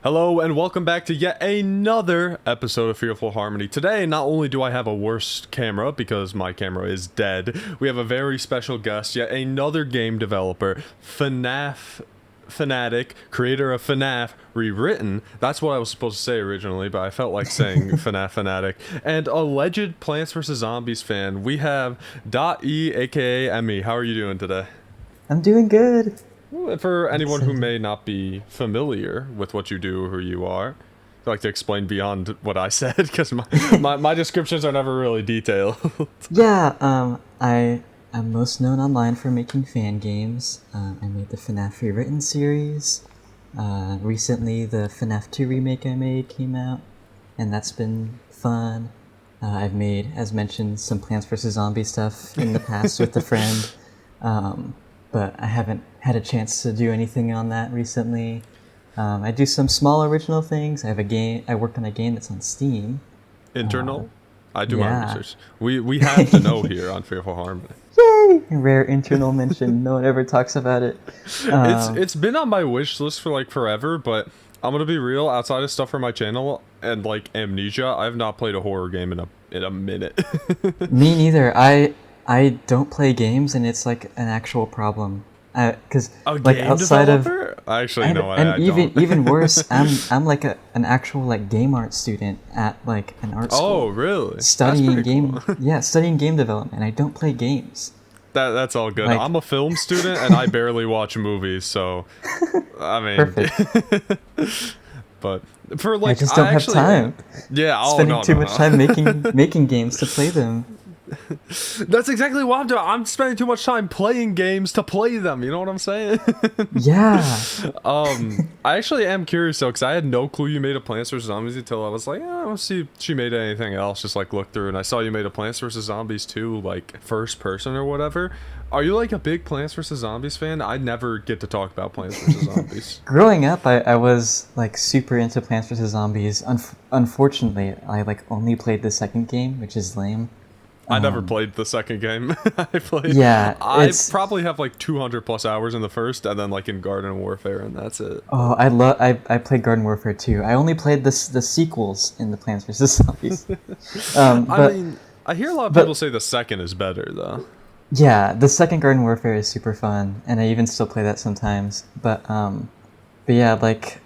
Hello and welcome back to yet another episode of Fearful Harmony. Today, not only do I have a worse camera because my camera is dead, we have a very special guest, yet another game developer, FNAF Fanatic, creator of FNAF Rewritten. That's what I was supposed to say originally, but I felt like saying FNAF Fanatic. And alleged Plants vs. Zombies fan, we have .E aka Emmy. How are you doing today? I'm doing good. For anyone who may not be familiar with what you do or who you are, I'd like to explain beyond what I said, because my descriptions are never really detailed. Yeah, I'm most known online for making fan games. I made the FNAF Rewritten series. Recently, the FNAF 2 remake I made came out, and that's been fun. I've made, as mentioned, some Plants vs. Zombies stuff in the past with a friend. But I haven't had a chance to do anything on that recently. I do some small original things. I worked on a game that's on Steam. Internal? I do my research. We have to know here on Fearful Harmony. Yay! Rare internal mention. No one ever talks about it. It's been on my wish list for like forever, but I'm gonna be real. Outside of stuff for my channel and like Amnesia, I have not played a horror game in a minute. Me neither. I don't play games, and it's like an actual problem. Because like game outside developer? of Actually, no, and I even don't. even worse, I'm like an actual like game art student at like an art school. Oh, really? Studying That's pretty cool. studying game development. I don't play games. That's all good. Like- I'm a film student and I barely watch movies, so I mean, Perfect. but for like, I just don't have time. Yeah, Spending too much time making games to play them. That's exactly what I'm doing. I'm spending too much time playing games to play them. You know what I'm saying? Yeah. I actually am curious though, because I had no clue you made a Plants vs. Zombies until I was like, I want to see if she made anything else. Just like look through, and I saw you made a Plants vs. Zombies 2, like first person or whatever. Are you like a big Plants vs. Zombies fan? I never get to talk about Plants vs. Zombies. Growing up, I was like super into Plants vs. Zombies. Unfortunately, I like only played the second game, which is lame. I never played the second game. I probably have like 200 plus hours in the first, and then like in Garden Warfare, and that's it. Oh, I played Garden Warfare too. I only played the sequels in the Plants vs. Zombies. I mean, I hear a lot of people say the second is better though. Yeah, the second Garden Warfare is super fun, and I even still play that sometimes. But yeah, like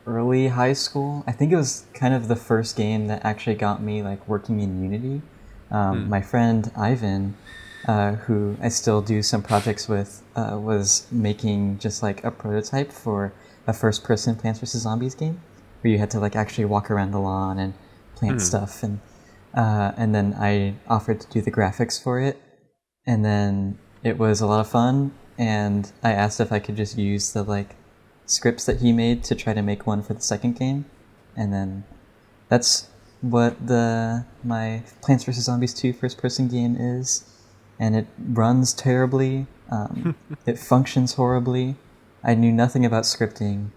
early high school, I think it was kind of the first game that actually got me like working in Unity. My friend Ivan, who I still do some projects with, was making just like a prototype for a first-person Plants vs. Zombies game, where you had to like actually walk around the lawn and plant stuff, and then I offered to do the graphics for it, and then it was a lot of fun, and I asked if I could just use the like scripts that he made to try to make one for the second game, and then that's what my Plants vs. Zombies 2 first-person game is, and it runs terribly. It functions horribly. I knew nothing about scripting.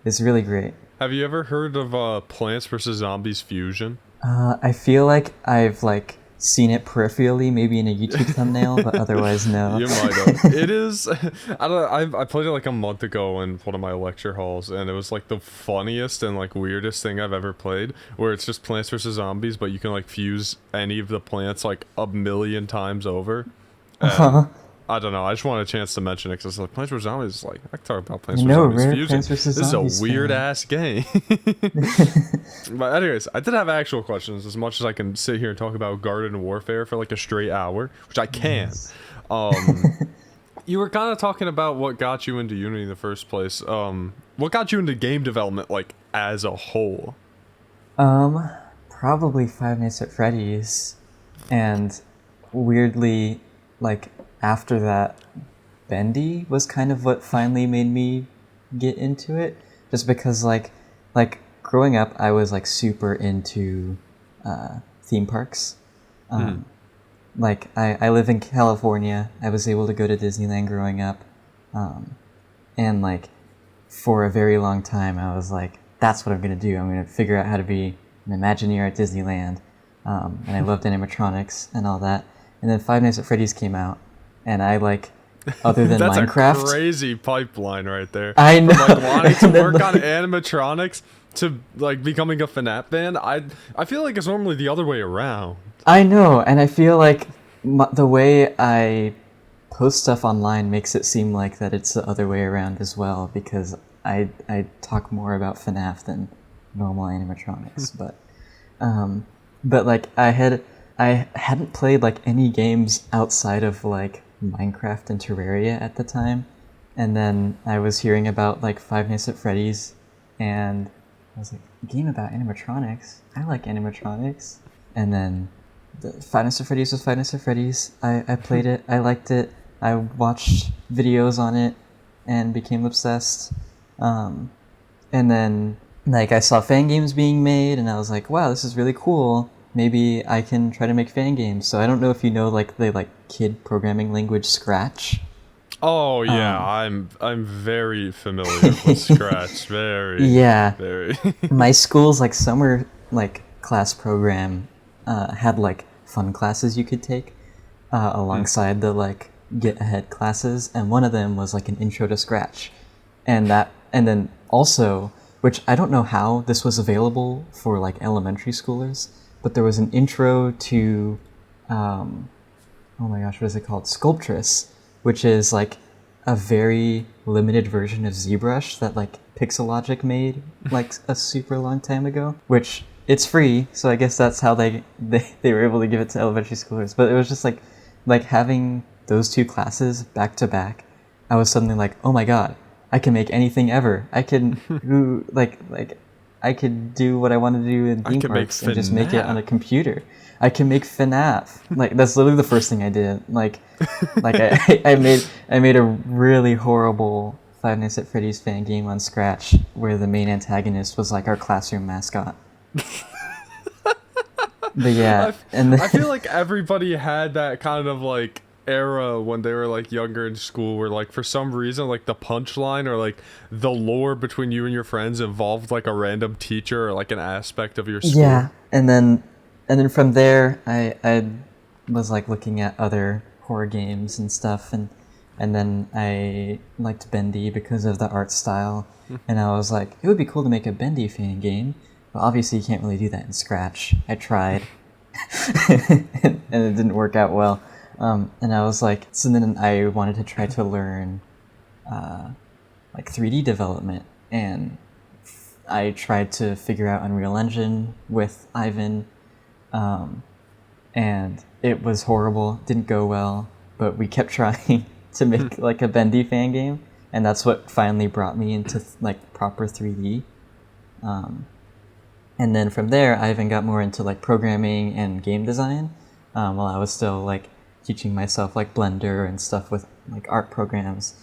It's really great. Have you ever heard of Plants vs. Zombies Fusion? I feel like I've like seen it peripherally, maybe in a YouTube thumbnail, but otherwise no. You might have. It is. I played it like a month ago in one of my lecture halls, and it was like the funniest and like weirdest thing I've ever played. Where it's just Plants vs. Zombies, but you can like fuse any of the plants like a million times over. I don't know. I just wanted a chance to mention it because like Plants vs. Zombies is like I can talk about Plants vs. Zombies Fusion. Plants vs. This Zombies is a weird ass game. But anyways, I did have actual questions. As much as I can sit here and talk about Garden Warfare for like a straight hour, which I can. You were kind of talking about what got you into Unity in the first place. What got you into game development like as a whole? Probably Five Nights at Freddy's, and weirdly, like after that, Bendy was kind of what finally made me get into it. Just because like growing up, I was like super into theme parks. Like I live in California. I was able to go to Disneyland growing up, and like for a very long time, I was like, that's what I'm gonna do. I'm gonna figure out how to be an Imagineer at Disneyland. And I loved animatronics and all that. And then Five Nights at Freddy's came out, and I like other than That's Minecraft. a crazy pipeline right there. I know. From, like, wanting to And then, work on like- animatronics to like becoming a FNAF fan. I feel like it's normally the other way around. I know, and I feel like the way I post stuff online makes it seem like that it's the other way around as well, because I talk more about FNAF than normal animatronics. But like I hadn't played like any games outside of like Minecraft and Terraria at the time, and then I was hearing about like Five Nights at Freddy's, and I was like, a game about animatronics? I like animatronics. And then the Five Nights at Freddy's was Five Nights at Freddy's. I played it. I liked it. I watched videos on it and became obsessed. And then like I saw fan games being made, and I was like, wow, this is really cool. Maybe I can try to make fan games. So I don't know if you know like the like kid programming language Scratch. Oh yeah, I'm very familiar with Scratch. Very. Yeah. Very. My school's like summer like class program had like fun classes you could take alongside the like get ahead classes, and one of them was like an intro to Scratch, and then also, which I don't know how this was available for like elementary schoolers, but there was an intro to oh my gosh, what is it called? Sculptress, which is like a very limited version of ZBrush that like Pixelogic made like a super long time ago, which it's free, so I guess that's how they were able to give it to elementary schoolers. But it was just like having those two classes back to back, I was suddenly like, oh my god, I can make anything ever. I can like I could do what I want to do in theme parks and just make it on a computer. I can make FNAF. Like that's literally the first thing I did. Like I made a really horrible Five Nights at Freddy's fan game on Scratch where the main antagonist was like our classroom mascot. But yeah, I feel like everybody had that kind of like era when they were like younger in school, where like for some reason like the punchline or like the lore between you and your friends involved like a random teacher or like an aspect of your school. Yeah, and then from there I was like looking at other horror games and stuff, and then I liked Bendy because of the art style, and I was like, it would be cool to make a Bendy fan game. Well, obviously you can't really do that in Scratch. I tried, and it didn't work out well. And I was like, so then I wanted to try to learn like 3D development, and I tried to figure out Unreal Engine with Ivan, and it was horrible, didn't go well, but we kept trying to make like a Bendy fan game, and that's what finally brought me into like proper 3D. And then from there, I even got more into like programming and game design, while I was still like teaching myself like Blender and stuff with like art programs.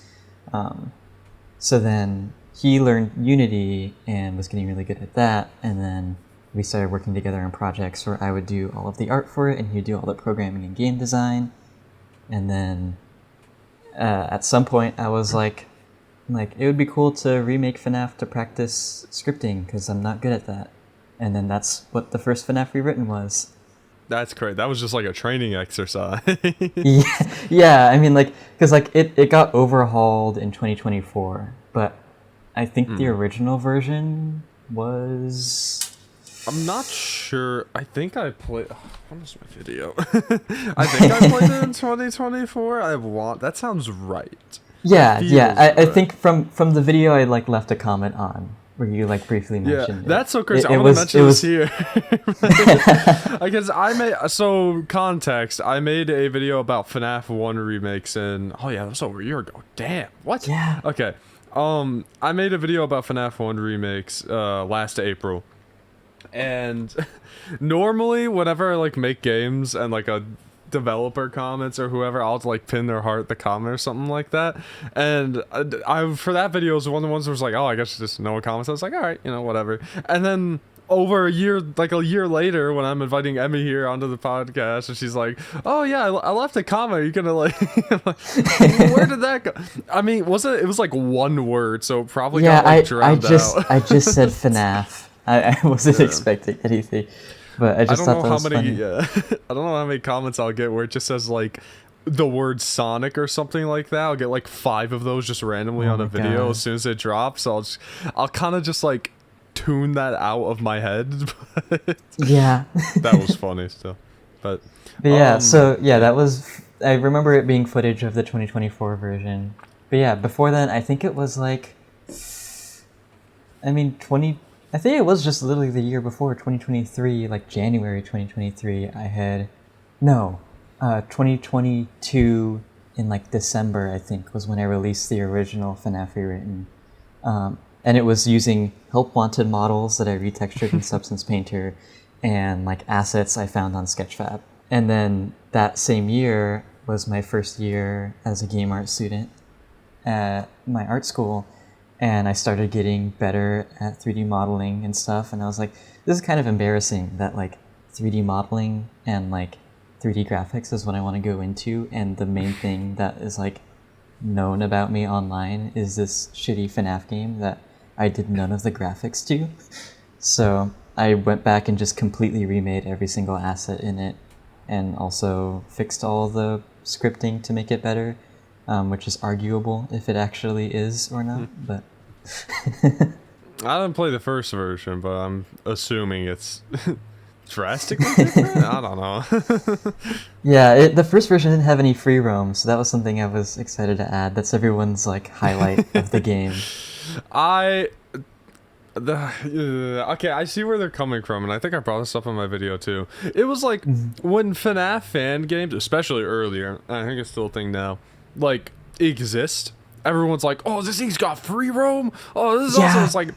So then he learned Unity and was getting really good at that, and then we started working together on projects where I would do all of the art for it and he'd do all the programming and game design. And then at some point I was like it would be cool to remake FNAF to practice scripting because I'm not good at that. And then that's what the first FNAF Rewritten was. That's great. That was just like a training exercise. Yeah. I mean, like, because like it got overhauled in 2024, but I think the original version was. I'm not sure. I think I played. What was my video? I think I played it in 2024. That sounds right. Yeah. Right. I think from the video I like left a comment on where you like briefly mentioned. Yeah, that's so crazy. I want to mention this here. Because context, I made a video about FNAF 1 remakes and that was over a year ago. Damn. What? Yeah. Okay. I made a video about FNAF 1 remakes last April. And normally whenever I like make games and like a developer comments or whoever, I'll like pin their heart the comment or something like that. And I for that video was one of the ones that was like, oh, I guess just no one comments. I was like, all right, whatever. And then over a year later, when I'm inviting Emmy here onto the podcast, and she's like, oh yeah, I left a comment. Are you gonna like where did that go? I mean, it was like one word, so it probably got like drowned out. I just said FNAF. I wasn't expecting anything. But I just thought that was funny. I don't know how many comments I'll get where it just says like the word Sonic or something like that. I'll get like 5 of those just randomly on a video as soon as it drops. So I'll kind of just like tune that out of my head. Yeah. That was funny still. But yeah, that was, I remember it being footage of the 2024 version. But yeah, before then, I think it was like, I think it was just literally the year before, 2023, like January 2023, 2022 in like December, I think, was when I released the original FNAF Rewritten. And it was using help wanted models that I retextured in Substance Painter and like assets I found on Sketchfab. And then that same year was my first year as a game art student at my art school. And I started getting better at 3D modeling and stuff. And I was like, this is kind of embarrassing that like 3D modeling and like 3D graphics is what I want to go into. And the main thing that is like known about me online is this shitty FNAF game that I did none of the graphics to. So I went back and just completely remade every single asset in it and also fixed all the scripting to make it better, which is arguable if it actually is or not, but... I didn't play the first version, but I'm assuming it's drastically different? I don't know. Yeah, the first version didn't have any free roam, so that was something I was excited to add. That's everyone's like highlight of the game. Okay, I see where they're coming from, and I think I brought this up in my video too. It was like when FNAF fan games, especially earlier, I think it's still a thing now, like exist. Everyone's like, "Oh, this thing's got free roam. Oh, this is awesome." It's like,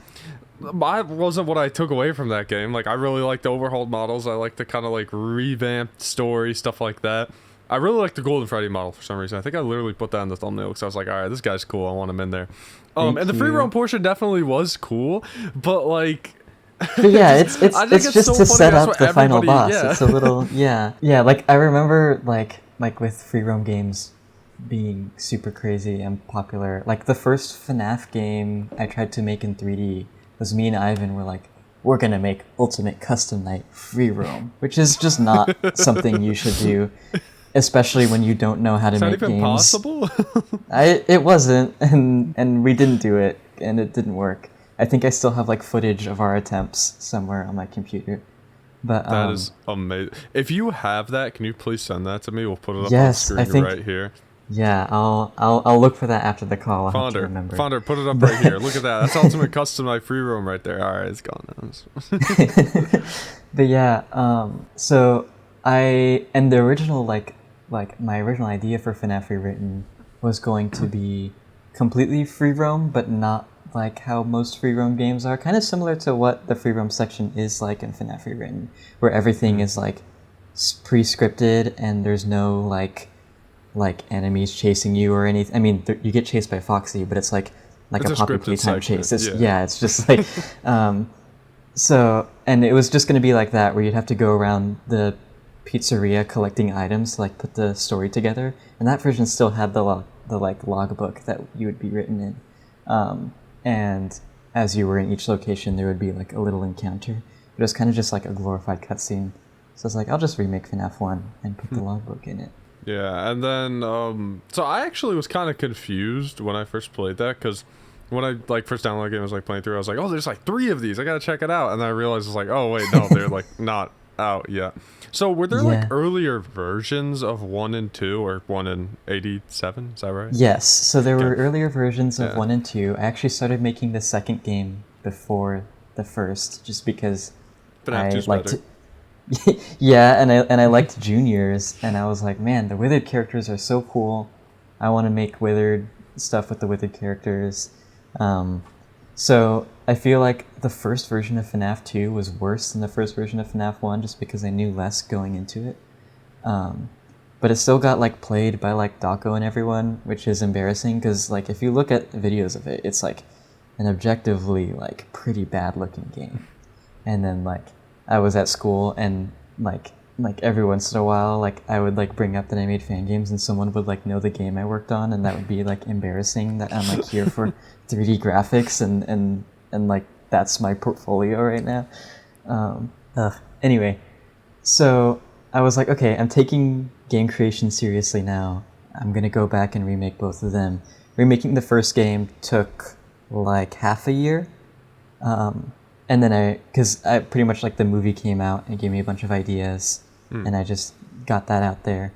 that wasn't what I took away from that game. Like, I really like the overhauled models. I like the kind of like revamped story, stuff like that. I really like the Golden Freddy model for some reason. I think I literally put that in the thumbnail because I was like, all right, this guy's cool. I want him in there. And the free roam portion definitely was cool, but like... But yeah, it's just so to set up the final boss. Yeah. It's a little... Yeah. Like, I remember, like with free roam games being super crazy and popular. Like, the first FNAF game I tried to make in 3D was me and Ivan were like, we're gonna make Ultimate Custom Night free roam, which is just not something you should do, especially when you don't know how to make games. Is that even possible? It wasn't, and we didn't do it, and it didn't work. I think I still have like footage of our attempts somewhere on my computer. But that is amazing. If you have that, can you please send that to me? We'll put it up on the screen right here. Yeah, I'll look for that after the call. I'll have to remember. Founder, put it up right here. Look at that. That's Ultimate Custom Night free roam right there. All right, it's gone now. But yeah, so and the original like my original idea for FNAF Rewritten was going to be completely free roam, but not like how most free roam games are. Kind of similar to what the free roam section is like in FNAF Rewritten, where everything is like pre-scripted and there's no like enemies chasing you or anything. I mean, you get chased by Foxy, but it's like a Poppy Playtime chase. It's just like so, and it was just going to be like that, where you'd have to go around the pizzeria collecting items to like put the story together. And that version still had the logbook that you would be written in. And as you were in each location, there would be like a little encounter. But it was kind of just like a glorified cutscene. So I was like, I'll just remake FNAF 1 and put the logbook in it. Yeah, and then, so I actually was kind of confused when I first played that, because when I, like, first downloaded the game, I was, like, playing through, I was like, oh, there's, like, 3 of these, I gotta check it out, and then I realized, it's like, oh, wait, no, they're, like, not out yet. So, were there, like, earlier versions of 1 and 2, or 1 and 87, is that right? Yes, so there were earlier versions of 1 and 2. I actually started making the second game before the first, just because I liked it. Yeah, and I liked Juniors, and I was like, man, the Withered characters are so cool. I want to make Withered stuff with the Withered characters. So I feel like the first version of FNAF 2 was worse than the first version of FNAF 1, just because I knew less going into it. But it still got like played by like Daco and everyone, which is embarrassing, because like if you look at videos of it, it's like an objectively like pretty bad looking game. And then like I was at school, and like every once in a while, like I would like bring up that I made fan games, and someone would like know the game I worked on, and that would be like embarrassing that I'm like here for 3D graphics and like that's my portfolio right now. Anyway, so I was like, okay, I'm taking game creation seriously now, I'm gonna go back and remake both of them. Remaking the first game took like half a year, and then because I pretty much like the movie came out and gave me a bunch of ideas, and I just got that out there.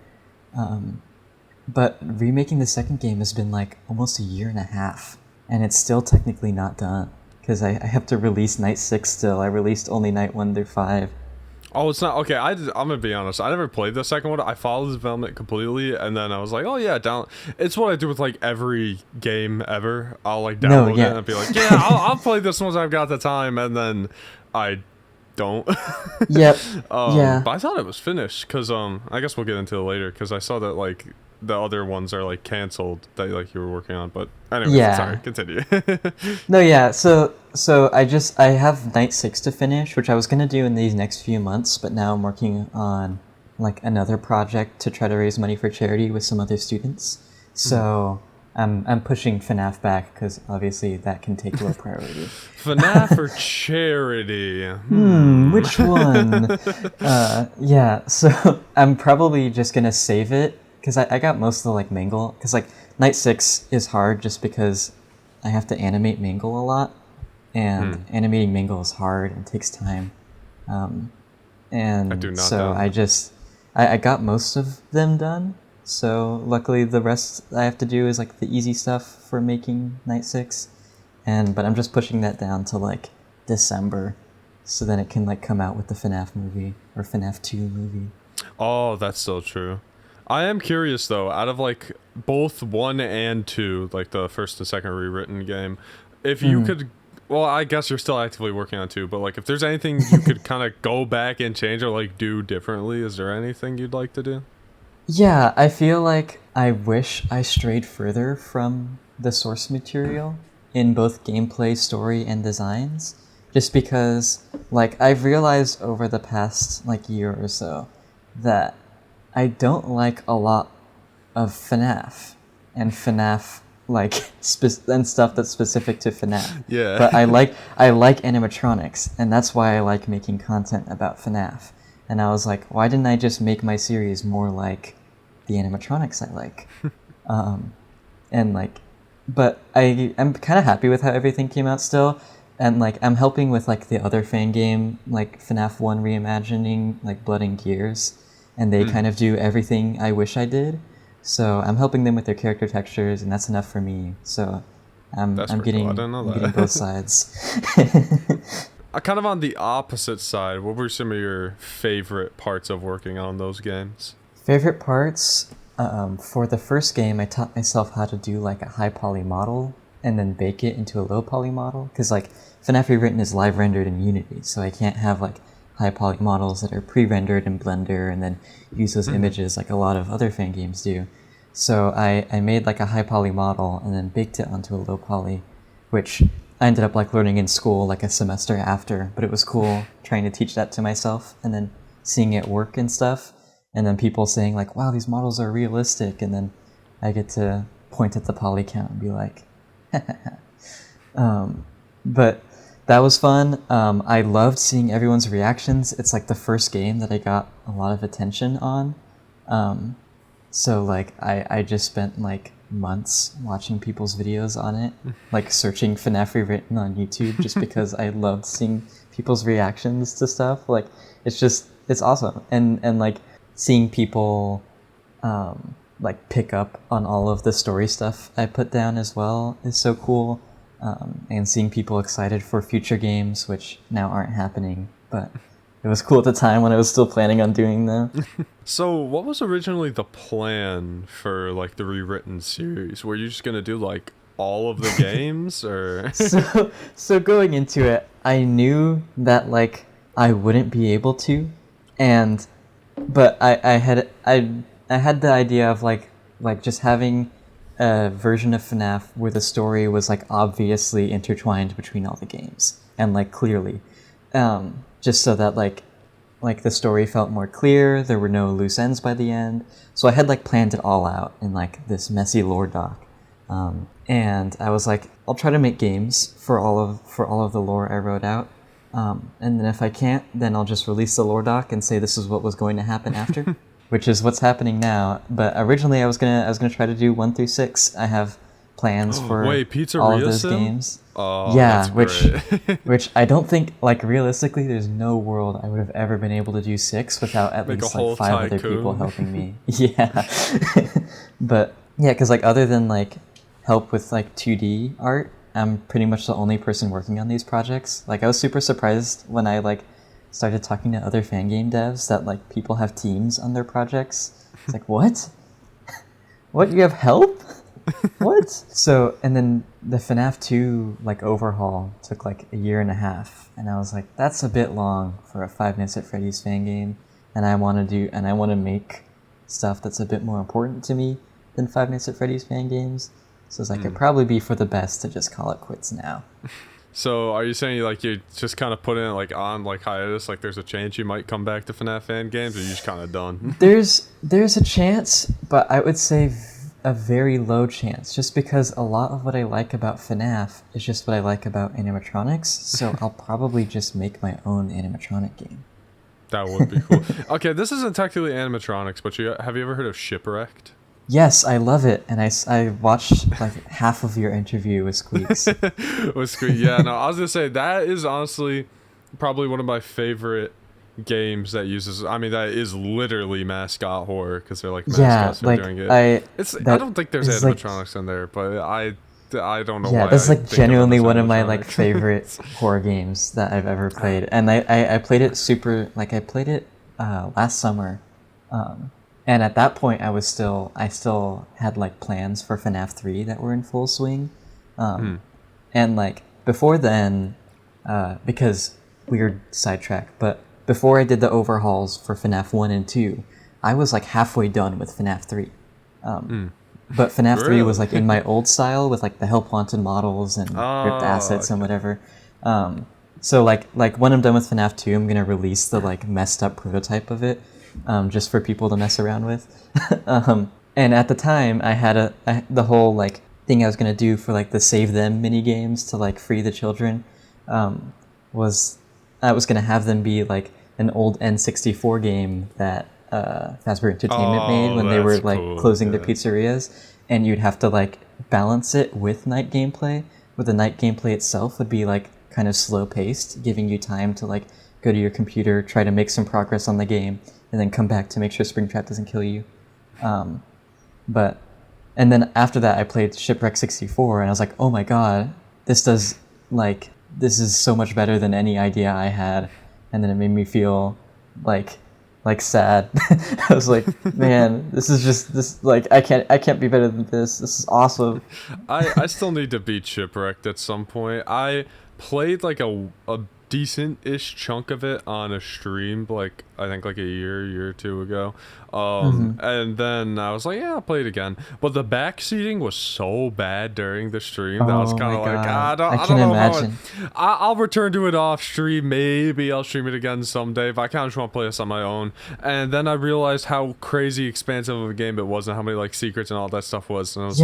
But remaking the second game has been like almost a year and a half, and it's still technically not done because I have to release Night 6 still. I released only Night 1 through 5. Oh, it's not okay. I'm gonna be honest. I never played the second one. I followed the development completely, and then I was like, "Oh yeah, down." It's what I do with like every game ever. I'll like download it and be like, "Yeah, I'll play this once I've got the time," and then I don't. Yep. But I thought it was finished because I guess we'll get into it later because I saw that like the other ones are like canceled that like you were working on. But anyway, sorry, continue. No, yeah. So I have Night 6 to finish, which I was gonna do in these next few months, but now I'm working on like another project to try to raise money for charity with some other students. So I'm pushing FNAF back because obviously that can take low priority. FNAF or charity? Which one? Yeah. So I'm probably just gonna save it because I got most of the like Mangle because like Night 6 is hard just because I have to animate Mangle a lot. And animating Mangle is hard and takes time. And I do not so know. I got most of them done. So luckily the rest I have to do is like the easy stuff for making Night 6. But I'm just pushing that down to like December so then it can like come out with the FNAF movie or FNAF 2 movie. Oh, that's so true. I am curious though, out of like both 1 and 2, like the first and second rewritten game, if you could, well, I guess you're still actively working on 2, but like if there's anything you could kind of go back and change or like do differently, is there anything you'd like to do? Yeah, I feel like I wish I strayed further from the source material in both gameplay, story, and designs. Just because, like, I've realized over the past, like, year or so that I don't like a lot of FNAF and FNAF, like, and stuff that's specific to FNAF. Yeah. But I like animatronics, and that's why I like making content about FNAF. And I was like, why didn't I just make my series more like the animatronics I like? And like, but I'm kind of happy with how everything came out still. And like, I'm helping with like the other fan game, like FNAF 1 reimagining, like Blood and Gears. And they kind of do everything I wish I did. So I'm helping them with their character textures, and that's enough for me. So I'm getting, cool. I didn't know I'm that. getting both sides. Kind of on the opposite side, what were some of your favorite parts of working on those games? Favorite parts? For the first game, I taught myself how to do like a high poly model and then bake it into a low poly model. Because like FNAF Rewritten is live rendered in Unity, so I can't have like high poly models that are pre-rendered in Blender and then use those images like a lot of other fan games do. So I made like a high poly model and then baked it onto a low poly, which I ended up like learning in school like a semester after, but it was cool trying to teach that to myself and then seeing it work and stuff. And then people saying like, wow, these models are realistic. And then I get to point at the poly count and be like, but that was fun. I loved seeing everyone's reactions. It's like the first game that I got a lot of attention on. So like I just spent like months watching people's videos on it, like searching FNAF Rewritten on YouTube just because I loved seeing people's reactions to stuff. Like it's awesome. And like seeing people like pick up on all of the story stuff I put down as well is so cool. And seeing people excited for future games, which now aren't happening, but it was cool at the time when I was still planning on doing them. So what was originally the plan for like the Rewritten series? Were you just gonna do like all of the games or? So going into it, I knew that like I wouldn't be able to, but I had the idea of like just having a version of FNAF where the story was like obviously intertwined between all the games and like clearly, just so that like the story felt more clear. There were no loose ends by the end. So I had like planned it all out in like this messy lore doc. And I was like, I'll try to make games for all of the lore I wrote out. And then if I can't, then I'll just release the lore doc and say this is what was going to happen after. which is what's happening now. But originally, I was gonna try to do 1 through 6. I have plans for all of those games. Oh, yeah, that's which I don't think, like, realistically, there's no world I would have ever been able to do 6 without at least like 5 other people helping me. Yeah, but yeah, because like other than like help with like 2D art, I'm pretty much the only person working on these projects. Like I was super surprised when I like started talking to other fan game devs that like people have teams on their projects. It's like, what? What, you have help? What? So, and then the FNAF 2 like overhaul took like a year and a half, and I was like, that's a bit long for a Five Nights at Freddy's fan game, and I want to make stuff that's a bit more important to me than Five Nights at Freddy's fan games. So it's like it'd probably be for the best to just call it quits now. So are you saying like you just kind of put in like on like hiatus, like there's a chance you might come back to FNAF fan games, or you just kind of done? There's a chance, but I would say a very low chance, just because a lot of what I like about FNAF is just what I like about animatronics, so I'll probably just make my own animatronic game. That would be cool. Okay, this isn't technically animatronics, but have you ever heard of Shipwrecked? Yes, I love it, and I watched like half of your interview with Squeaks. With Squeak, yeah, no, I was gonna say that is honestly probably one of my favorite games that uses, I mean, that is literally mascot horror, because they're like mascots like, doing it. I don't think there's animatronics in there, but I don't know why. Yeah, that's like genuinely one of my like favorite horror games that I've ever played, and I played it last summer, and at that point I still had like plans for FNAF 3 that were in full swing, and like before then, because weird sidetrack, but before I did the overhauls for FNAF 1 and 2, I was like halfway done with FNAF 3. But FNAF 3 was like in my old style with like the help wanted models and ripped assets and whatever. So like when I'm done with FNAF 2, I'm gonna release the like messed up prototype of it, just for people to mess around with. And at the time, I had the whole like thing I was gonna do for like the Save Them mini games to like free the children, was I was gonna have them be like an old N64 game that fazBARE Entertainment made when they were like closing their pizzerias, and you'd have to like balance it with night gameplay, where the night gameplay itself would be like kind of slow paced, giving you time to like go to your computer, try to make some progress on the game, and then come back to make sure Springtrap doesn't kill you. And then after that I played Shipwreck 64, and I was like, oh my god, this is so much better than any idea I had. And then it made me feel like sad. I was like, man, this I can't be better than this. This is awesome. I still need to beat Shipwrecked at some point. I played like a decent-ish chunk of it on a stream, like I think like a year or two ago, and then I was like, yeah, I'll play it again, but the backseating was so bad during the stream that I was kind of like, I don't know how I'll return to it off stream. Maybe I'll stream it again someday, but I kind of just want to play this on my own. And then I realized how crazy expansive of a game it was and how many like secrets and all that stuff was, and I was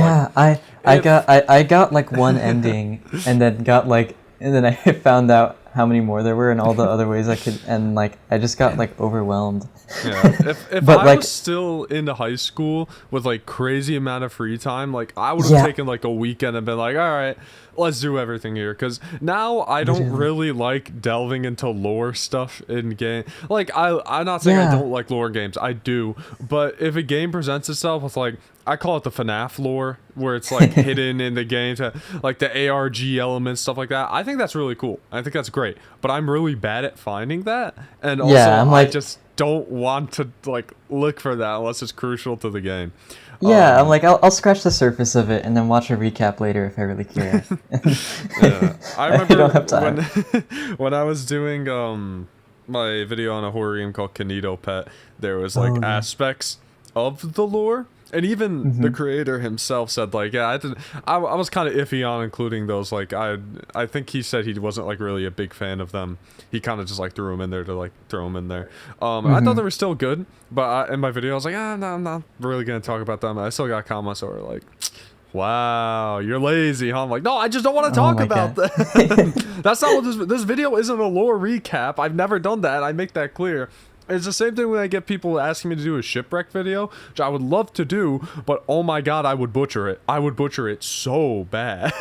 I got like one ending, and then I found out how many more there were and all the other ways I could, and like I just got like overwhelmed. Yeah, if I was still into high school with like crazy amount of free time, like I would have taken like a weekend and been like, all right, let's do everything here, because now I don't really like delving into lore stuff in game. Like I'm not saying I don't like lore games, I do, but if a game presents itself with like, I call it the FNAF lore, where it's like hidden in the game, like the ARG elements, stuff like that. I think that's really cool. I think that's great, but I'm really bad at finding that, and also I just don't want to like look for that unless it's crucial to the game. Yeah, I'm like, I'll scratch the surface of it and then watch a recap later if I really care. Yeah, I remember I don't have time. when I was doing my video on a horror game called Kanito Pet, there was like aspects of the lore. And even the creator himself said, like, yeah, I was kind of iffy on including those. Like, I think he said he wasn't, like, really a big fan of them. He kind of just, like, threw them in there to, like, throw them in there. I thought they were still good, but in my video, I was like, no, I'm not really going to talk about them. I still got comments that were like, wow, you're lazy, huh? I'm like, no, I just don't want to talk about that. That's not what this video isn't a lore recap. I've never done that. I make that clear. It's the same thing when I get people asking me to do a shipwreck video, which I would love to do, but oh my god, I would butcher it. I would butcher it so bad.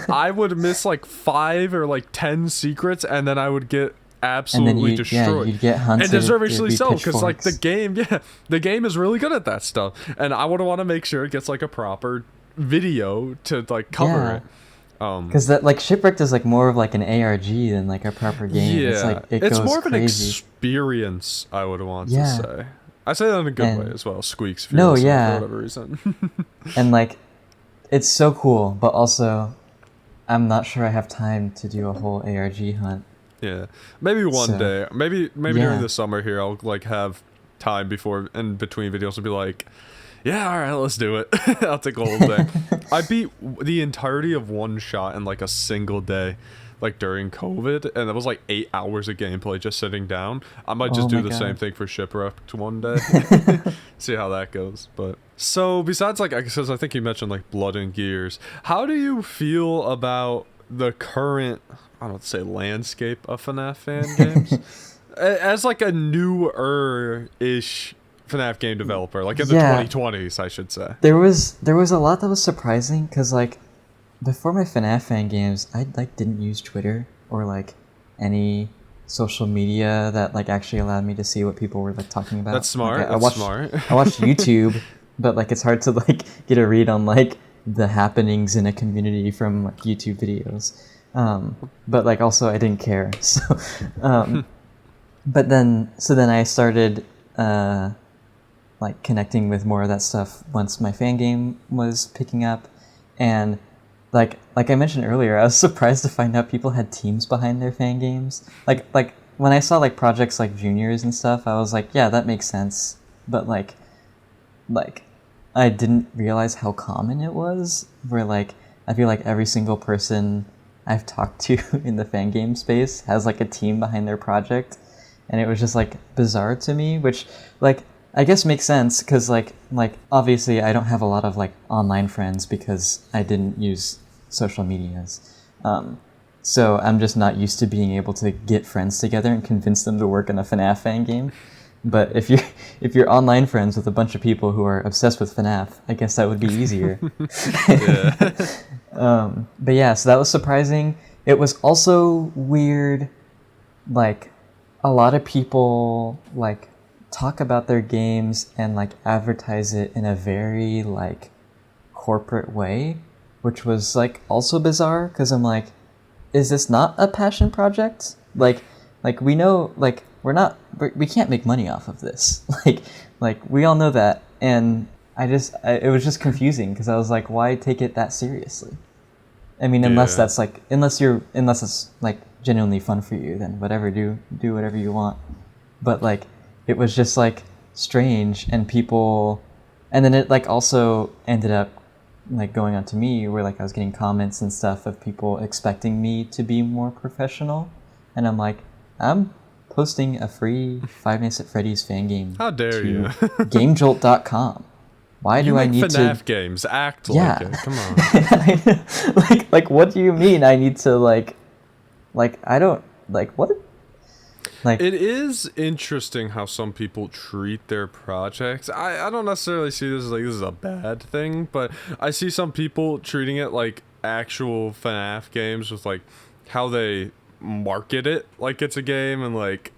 I would miss like 5 or like 10 secrets, and then I would get absolutely destroyed. Yeah, you'd get hunted. And deservedly so, because like the game is really good at that stuff, and I would want to make sure it gets like a proper video to like cover it. Because that like Shipwrecked is like more of like an ARG than like a proper game. Yeah, it's like it's goes more of an crazy. experience. I would want to say. I say that in a good way as well. Squeaks. For for whatever reason. And like, it's so cool, but also, I'm not sure I have time to do a whole ARG hunt. Yeah, maybe one day. Maybe during the summer here, I'll like have time before and between videos to be like, yeah, all right, let's do it. I'll take a whole day. I beat the entirety of one shot in like a single day, like during COVID, and that was like 8 hours of gameplay just sitting down. I might just do the same thing for Shipwrecked one day. See how that goes. But so besides like, I think you mentioned like Blood and Gears. How do you feel about the current, I don't say landscape of FNAF fan games? As like a newer-ish FNAF game developer, like in the 2020s, I should say. There was a lot that was surprising, because like before my FNAF fan games, I like didn't use Twitter or like any social media that like actually allowed me to see what people were like talking about. That's smart. Like, I watched YouTube, but like it's hard to like get a read on like the happenings in a community from like YouTube videos. But like also I didn't care. So but then I started like connecting with more of that stuff once my fan game was picking up. And like I mentioned earlier, I was surprised to find out people had teams behind their fan games. Like when I saw like projects like Juniors and stuff, I was like, yeah, that makes sense. But like I didn't realize how common it was, where like I feel like every single person I've talked to in the fan game space has like a team behind their project. And it was just like bizarre to me, which like I guess makes sense, because like obviously I don't have a lot of like online friends because I didn't use social medias. So I'm just not used to being able to get friends together and convince them to work on a FNAF fan game. But if you're online friends with a bunch of people who are obsessed with FNAF, I guess that would be easier. But yeah, so that was surprising. It was also weird, like a lot of people like talk about their games and like advertise it in a very like corporate way, which was like also bizarre, because I'm like, is this not a passion project? Like we know, like we can't make money off of this. like we all know that. And it was just confusing, because I was like, why take it that seriously? I mean, unless it's like genuinely fun for you, then whatever, do whatever you want. But like, it was just like strange, and then it like also ended up like going on to me, where like I was getting comments and stuff of people expecting me to be more professional, and I'm like, I'm posting a free Five Nights at Freddy's fan game. How dare you? GameJolt.com. Why do I need FNAF to games? Act like it. Come on. like what do you mean I need to like I don't like what? Like, it is interesting how some people treat their projects. I don't necessarily see this as like this is a bad thing, but I see some people treating it like actual FNAF games, with like how they market it like it's a game, and like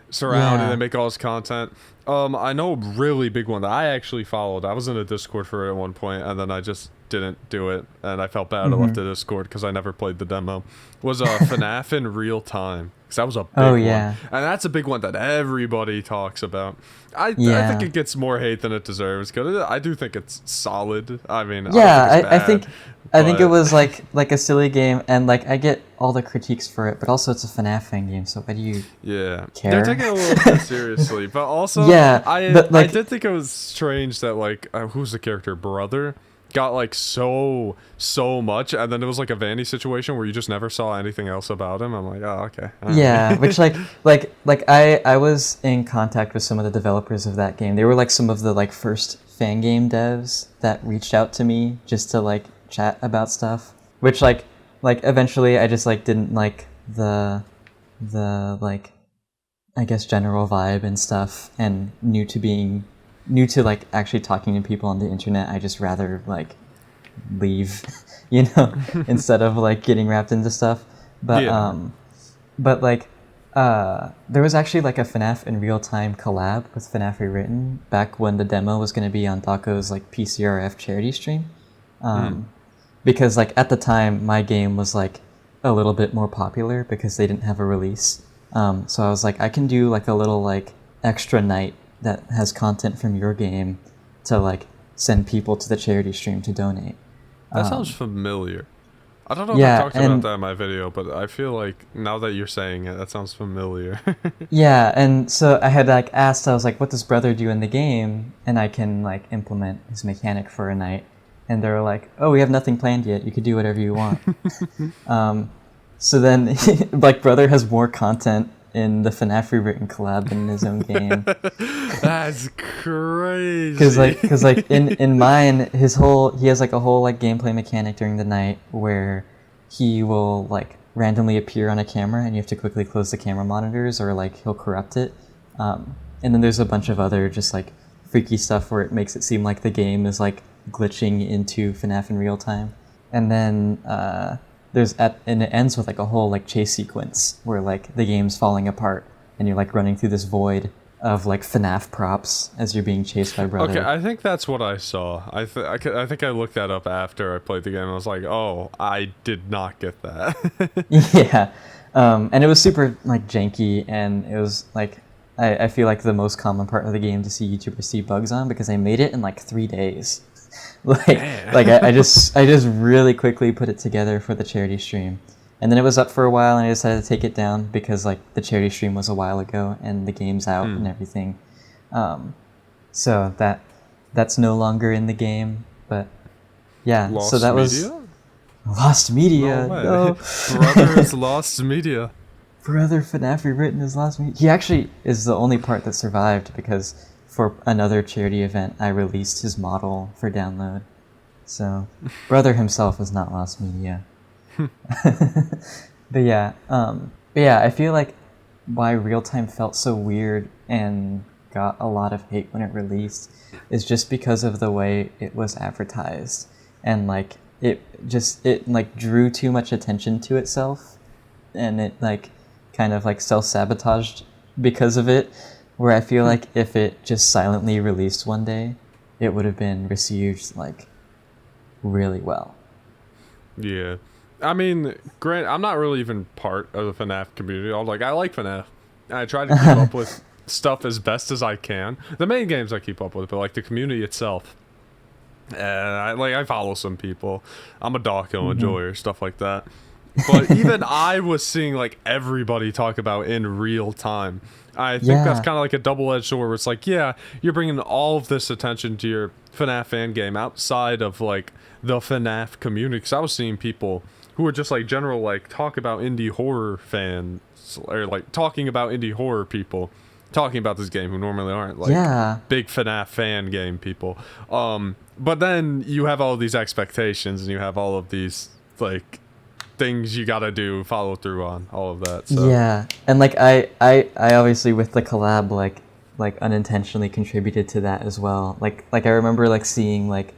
surround it and make all this content. I know a really big one that I actually followed. I was in a Discord for it at one point, and then I just didn't do it, and I felt bad. I left the Discord because I never played the demo. Was FNAF in real time, because that was a big one, and that's a big one that everybody talks about. I think it gets more hate than it deserves, because I do think it's solid. I mean, I think it was like a silly game, and like I get all the critiques for it, but also it's a FNAF fan game, so why do you care? They're taking it a little bit seriously, but also I did think it was strange that like who's the character, Brother, got like so much, and then it was like a Vandy situation where you just never saw anything else about him. I'm like, oh, okay. Which like I was in contact with some of the developers of that game. They were like some of the like first fan game devs that reached out to me just to like chat about stuff, which like eventually I just like didn't like the like I guess, general vibe and stuff, and new to like actually talking to people on the internet, I just rather like leave, instead of like getting wrapped into stuff. But but like there was actually like a FNAF in real time collab with FNAF Rewritten back when the demo was going to be on Daco's like PCRF charity stream. Because like at the time my game was like a little bit more popular because they didn't have a release. So I was like, I can do like a little like extra night that has content from your game to like send people to the charity stream to donate. That sounds familiar. I don't know if I talked about that in my video, but I feel like now that you're saying it, that sounds familiar. Yeah, and so I had like asked, I was like, what does brother do in the game? And I can like implement his mechanic for a night. And they were like, oh, we have nothing planned yet. You could do whatever you want. So then like brother has more content in the FNAF Rewritten collab than in his own game. That's crazy. Because like in mine, he has like a whole like gameplay mechanic during the night where he will like randomly appear on a camera and you have to quickly close the camera monitors or like he'll corrupt it. And then there's a bunch of other just like freaky stuff where it makes it seem like the game is like glitching into FNAF in real time. And then and it ends with like a whole like chase sequence where like the game's falling apart and you're like running through this void of like FNAF props as you're being chased by brother. Okay, I think that's what I saw. I think I looked that up after I played the game and I was like, oh, I did not get that. Yeah. And it was super like janky, and it was like I feel like the most common part of the game to see YouTubers see bugs on because I made it in like 3 days. I just really quickly put it together for the charity stream, and then it was up for a while and I decided to take it down because like the charity stream was a while ago and the game's out and everything. So that's no longer in the game, but yeah. Lost so that media? was lost media. No. Brother is lost media. Brother FNAF Rewritten is lost media. He actually is the only part that survived because for another charity event, I released his model for download. So, brother himself is not lost media. But yeah, I feel like why real time felt so weird and got a lot of hate when it released is just because of the way it was advertised, and like it like drew too much attention to itself, and it like kind of like self-sabotaged because of it. Where I feel like if it just silently released one day, it would have been received like really well. Yeah. I mean, I'm not really even part of the FNAF community. I like FNAF. I try to keep up with stuff as best as I can. The main games I keep up with, but like the community itself. I follow some people. I'm a Daco enjoyer, stuff like that. But even I was seeing like everybody talk about in real time. I think that's kind of like a double-edged sword where it's like, yeah, you're bringing all of this attention to your FNAF fan game outside of like the FNAF community. Because I was seeing people who were just like general like talk about indie horror fans, or like talking about indie horror people talking about this game who normally aren't like big FNAF fan game people. But then you have all of these expectations and you have all of these like things you gotta do, follow through on, all of that. So. Yeah, and like I obviously with the collab like unintentionally contributed to that as well. Like I remember like seeing like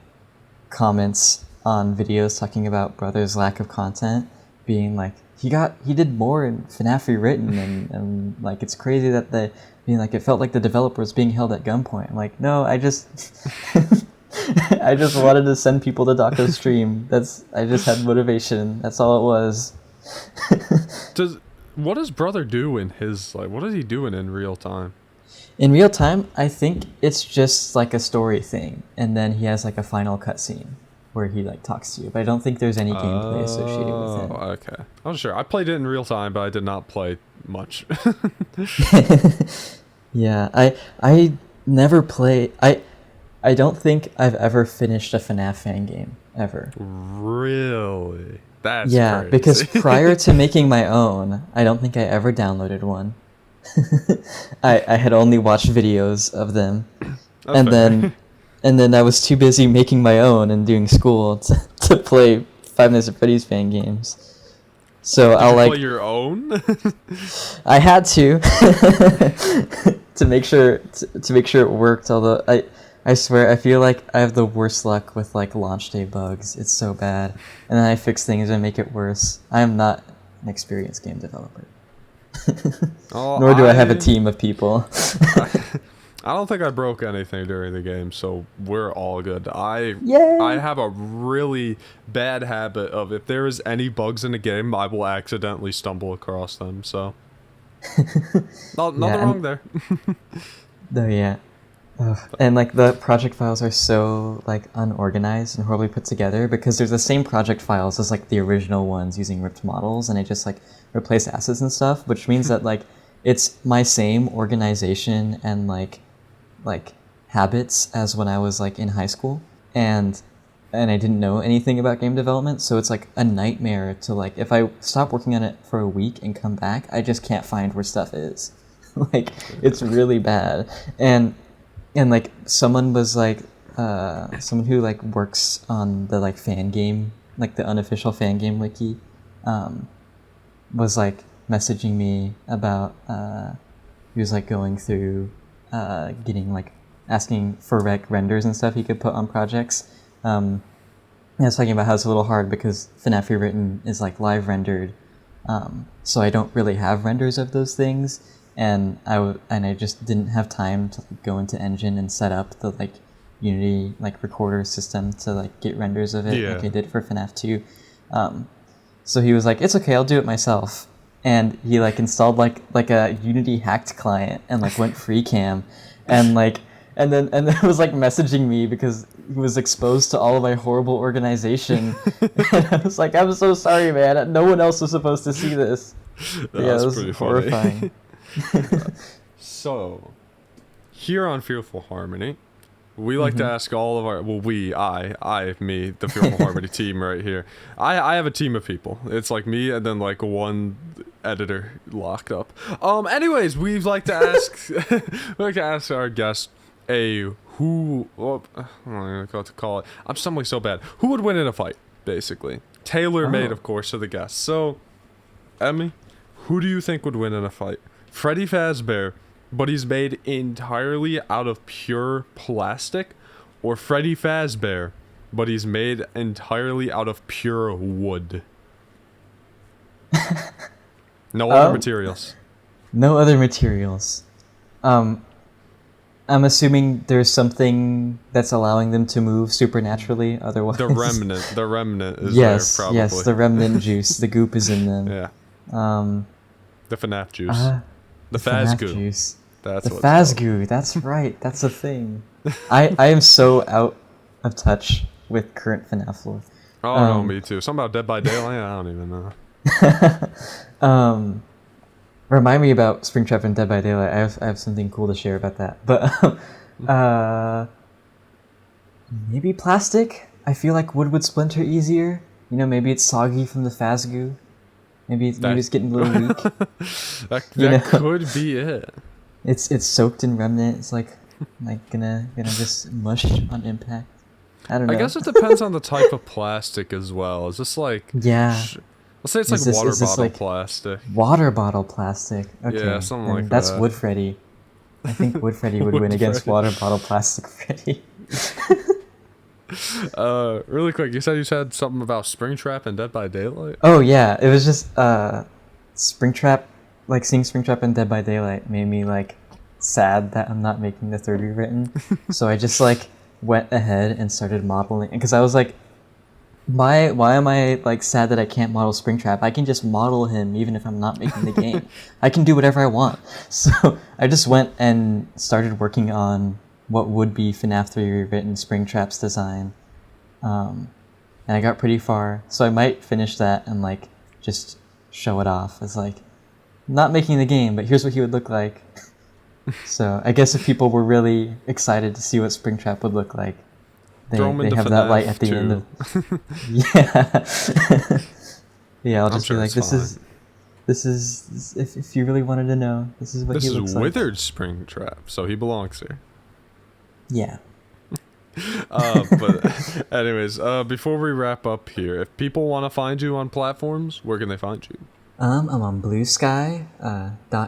comments on videos talking about brother's lack of content, being like he did more in FNAF Rewritten, and like it's crazy that it felt like the developer was being held at gunpoint. I'm like, no, I just I just wanted to send people to Daco's stream. I just had motivation. That's all it was. What does brother do in his what is he doing in real time? In real time, I think it's just like a story thing, and then he has like a final cutscene where he like talks to you. But I don't think there's any gameplay associated with it. Oh, okay. I'm sure. I played it in real time, but I did not play much. Yeah, I never play. I don't think I've ever finished a FNAF fan game, ever. Really? That's crazy. Because prior to making my own, I don't think I ever downloaded one. I had only watched videos of them. And then I was too busy making my own and doing school to play Five Nights at Freddy's fan games. So Did I'll you like play your own? I had to to make sure to make sure it worked. Although I swear I feel like I have the worst luck with like launch day bugs. It's so bad, and then I fix things and make it worse. I am not an experienced game developer. Oh, Nor do I have a team of people. I don't think I broke anything during the game, so we're all good. I Yay! have a really bad habit of if there is any bugs in a game, I will accidentally stumble across them. So, nothing wrong there. Oh yeah. Ugh. And like the project files are so like unorganized and horribly put together because there's the same project files as like the original ones using ripped models, and I just like replace assets and stuff, which means that like it's my same organization and like habits as when I was like in high school, and I didn't know anything about game development, so it's like a nightmare to like if I stop working on it for a week and come back, I just can't find where stuff is. Like it's really bad. And like someone was like someone who like works on the like fan game, like the unofficial fan game wiki, was like messaging me about he was like going through getting like asking for renders and stuff he could put on projects. And I was talking about how it's a little hard because FNAF Rewritten is like live rendered, so I don't really have renders of those things, and I just didn't have time to like, go into Engine and set up the like Unity like recorder system to like get renders of it like I did for FNAF 2. So he was like, "It's okay, I'll do it myself." And he like installed like a Unity hacked client and like went free cam, and like and then was like messaging me because he was exposed to all of my horrible organization. And I was like, "I'm so sorry, man. No one else was supposed to see this." Yeah, it was pretty horrifying. So, here on Fearful Harmony, we like to ask all of our, well, me, the Fearful Harmony team right here. I have a team of people. It's like me and then like one editor locked up. Anyways, we like to ask, our guest who, well, I don't know what to call it. I'm stumbling so bad. Who would win in a fight, basically? Tailor-made, of course, to the guest. So, Emmy, who do you think would win in a fight? Freddy fazBARE, but he's made entirely out of pure plastic, or Freddy fazBARE, but he's made entirely out of pure wood? No other materials. No other materials. I'm assuming there's something that's allowing them to move supernaturally, otherwise... The remnant is yes, there, probably. Yes, the remnant juice. The goop is in them. Yeah. The FNAF juice. The FNAF fazgoo. Juice. That's the fazgoo. That's right. That's a thing. I am so out of touch with current FNAF lore. Oh no, me too. Something about Dead by Daylight. I don't even know. Remind me about Springtrap and Dead by Daylight. I have something cool to share about that. But maybe plastic. I feel like wood would splinter easier. You know, maybe it's soggy from the fazgoo. Maybe it's getting a little weak. that could be it. It's soaked in remnant. It's like gonna just mush on impact. I don't know. I guess it depends on the type of plastic as well. Is this like let's say it's like water bottle plastic. Water bottle plastic. Okay. Yeah, something like that. That's Wood Freddy. I think Wood Freddy would win against water bottle plastic Freddy. Really quick, you said something about Springtrap and Dead by Daylight? Oh yeah, it was just Springtrap, like seeing Springtrap and Dead by Daylight made me like sad that I'm not making the third rewritten. So I just like went ahead and started modeling, because I was like, why am I like sad that I can't model Springtrap? I can just model him even if I'm not making the game. I can do whatever I want. So I just went and started working on what would be FNAF 3 Rewritten Springtrap's design. And I got pretty far, so I might finish that and like just show it off as like, not making the game, but here's what he would look like. So I guess if people were really excited to see what Springtrap would look like, they have that light at the end of... Yeah. Yeah, I'll just be like, this is if you really wanted to know, this is what he looks like. This is Withered Springtrap, so he belongs here. Yeah. But anyways, before we wrap up here, if people want to find you on platforms, where can they find you? I'm on Blue Sky,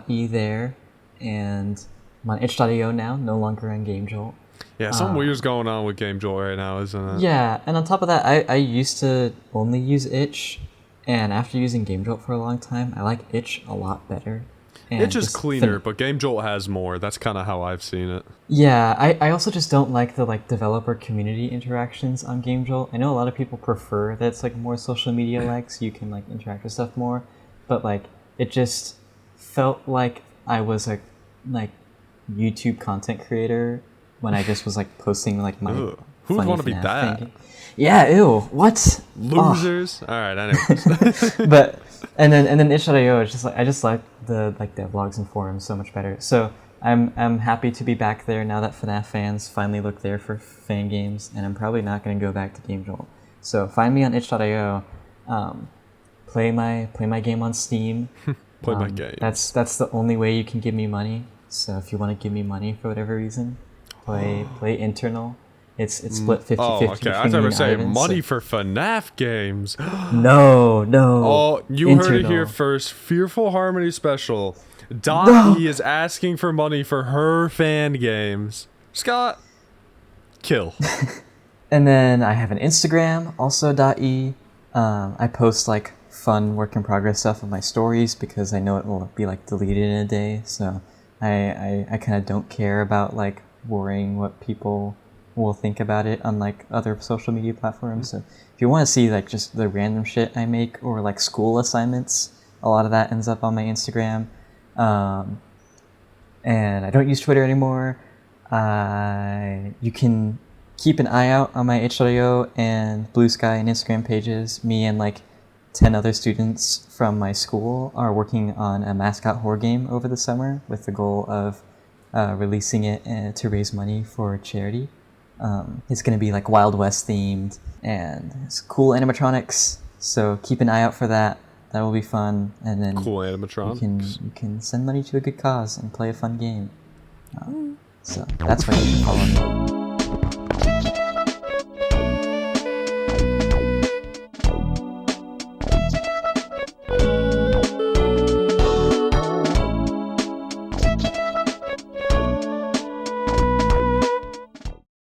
.e there, and I'm on itch.io now, no longer on GameJolt. Yeah, something weird's going on with GameJolt right now, isn't it? Yeah, and on top of that, I used to only use itch, and after using GameJolt for a long time, I like itch a lot better. And It's just cleaner, but GameJolt has more. That's kind of how I've seen it. Yeah, I also just don't like the developer community interactions on GameJolt. I know a lot of people prefer that it's more social media like, so you can interact with stuff more, but it just felt like I was a YouTube content creator when I just was posting my Ugh. Who would want to be FNAF that? fan game. Yeah, ew, what? Losers. All right, anyways. But and then itch.io is just I just like the devlogs and forums so much better. So I'm happy to be back there now that FNAF fans finally look there for fan games, and I'm probably not going to go back to GameJolt. So find me on itch.io. Play my game on Steam. Play my game. That's the only way you can give me money. So if you want to give me money for whatever reason, play internal. It's split 50-50. Oh, okay. I was going to say Ivan, money for FNAF games. No. Oh, you internal. heard it here first. Fearful Harmony special. Dottie is asking for money for her fan games. Scott, kill. And then I have an Instagram, also .e. I post fun work in progress stuff on my stories because I know it will be deleted in a day. So I kind of don't care about worrying what people will think about it on other social media platforms. So if you want to see just the random shit I make or school assignments, a lot of that ends up on my Instagram. And I don't use Twitter anymore. You can keep an eye out on my itch.io and Blue Sky and Instagram pages. Me and 10 other students from my school are working on a mascot horror game over the summer with the goal of releasing it to raise money for charity. It's going to be Wild West themed, and it's cool animatronics, so keep an eye out for that. That will be fun, and then Cool animatronics. you can send money to a good cause and play a fun game. So that's why you can follow me.